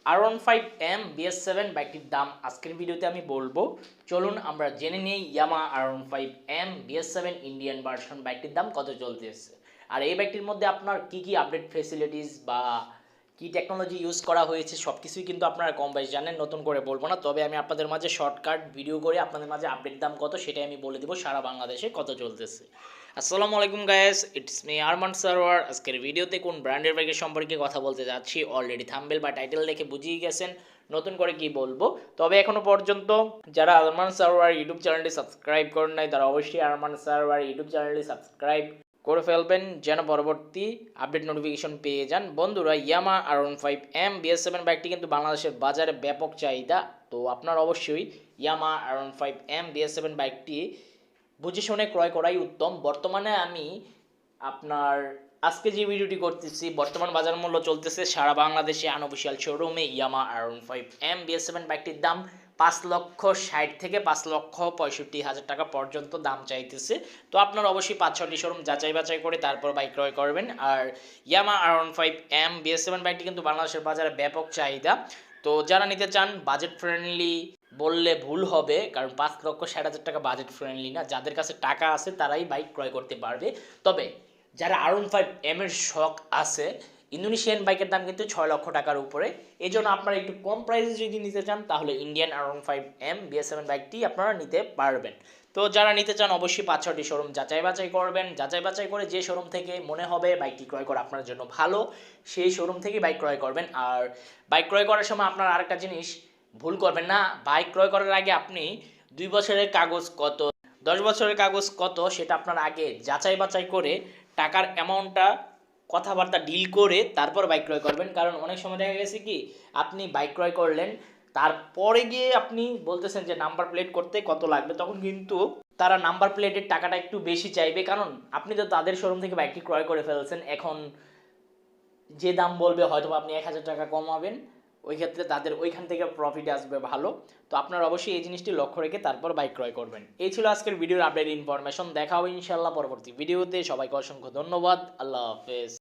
R15M BS7 বাইকটির দাম আজকের ভিডিওতে আমি বলবো। চলুন আমরা জেনে নিই ইয়ামা R15M BS7 ইন্ডিয়ান ভার্সন বাইকটির দাম কত চলতেছে, আর এই বাইকটির মধ্যে আপনার কি কি আপডেট ফেসিলিটিস বা কি টেকনোলজি ইউজ করা হয়েছে সব কিছুই কিন্তু আপনারা কম বেশি জানেন, নতুন করে বলবো না। তবে আমি আপনাদের মাঝে শর্টকাট ভিডিও করে আপনাদের মাঝে আপডেট দাম কত সেটাই আমি বলে দেবো সারা বাংলাদেশে কত চলতেছে। আসসালামু আলাইকুম guys, it's me Arman Sarwar. আজকের ভিডিওতে কোন ব্র্যান্ডের বাইকের সম্পর্কে কথা বলতে যাচ্ছি অলরেডি থাম্বনেল বা টাইটেল দেখে বুঝিয়ে গেছেন নতুন করে কি বলবো। তবে এখনো পর্যন্ত যারা আরমান সারোয়ার ইউটিউব চ্যানেলটি সাবস্ক্রাইব করেন নাই তারা অবশ্যই আরমান সারোয়ার ইউটিউব চ্যানেলটি সাবস্ক্রাইব করে ফেলবেন যেন পরবর্তী আপডেট নোটিফিকেশন পেয়ে যান। বন্ধুরা, ইয়ামা R15M BS7 বাইকটি কিন্তু বাংলাদেশের বাজারে ব্যাপক চাহিদা, তো আপনার অবশ্যই ইয়ামা R15M BS7 বাইকটি বুঝে শুনে ক্রয় করাই উত্তম। বর্তমানে আমি আপনার আজকে যে ভিডিওটি করতেছি বর্তমান বাজার মূল্য চলতেছে সারা বাংলাদেশে আনঅফিসিয়াল শোরুমে ইয়ামা R15M BS7 বাইকটির দাম 5,60,000 থেকে 5,65,000 টাকা পর্যন্ত দাম চাইতেছে। তো আপনার অবশ্যই 5-6টি শোরুম যাচাই বাছাই করে তারপর বাইক ক্রয় করবেন। আর ইয়ামা R15M BS7 বাইকটি কিন্তু বাংলাদেশের বাজারে ব্যাপক চাহিদা, তো যারা নিতে চান বাজেট ফ্রেন্ডলি বললে ভুল হবে, কারণ 5,60,000 টাকা বাজেট ফ্রেন্ডলি না। যাদের কাছে টাকা আছে তারাই বাইক ক্রয় করতে পারবে। তবে যারা R15M এর শখ আছে, ইন্দোনেশিয়ান বাইকের দাম কিন্তু 6 লক্ষ টাকার উপরে। এই জন্য আপনারা একটু কম প্রাইসে যদি নিতে চান তাহলে ইন্ডিয়ান R15M BS7 বাইকটি আপনারা নিতে পারবেন। তো যারা নিতে চান অবশ্যই 5-6টি শোরুম যাচাই বাছাই করবেন। যাচাই বাছাই করে যে শোরুম থেকে মনে হবে বাইকটি ক্রয় করা আপনার জন্য ভালো, সেই শোরুম থেকে বাইক ক্রয় করবেন। আর বাইক ক্রয় করার সময় আপনার আরেকটা জিনিস ভুল করবেন না, বাইক ক্রয় করার আগে আপনি 2 বছরের কাগজ কত, 10 বছরের কাগজ কত সেটা আপনার আগে যাচাই বাছাই করে টাকার অ্যামাউন্টটা কথাবার্তা ডিল করে তারপর বাইক ক্রয় করবেন। কারণ অনেক সময় দেখা গেছে কি আপনি বাইক ক্রয় করলেন, তারপরে গিয়ে আপনি বলতেছেন যে নাম্বার প্লেট করতে কত লাগবে, তখন কিন্তু তারা নাম্বার প্লেটের টাকাটা একটু বেশি চাইবে, কারণ আপনি তো তাদের শোরুম থেকে বাইকটি ক্রয় করে ফেলছেন। এখন যে দাম বলবে হয়তো আপনি 1,000 টাকা কমাবেন, ওই ক্ষেত্রে তাদের ওইখান থেকে প্রফিট আসবে ভালো। তো আপনার অবশ্যই এই জিনিসটি লক্ষ্য রেখে তারপর বাইক ক্রয় করবেন। এই ছিল আজকের ভিডিওর আপডেট ইনফরমেশন। দেখা হবে ইনশাল্লাহ পরবর্তী ভিডিওতে। সবাইকে অসংখ্য ধন্যবাদ। আল্লাহ হাফেজ।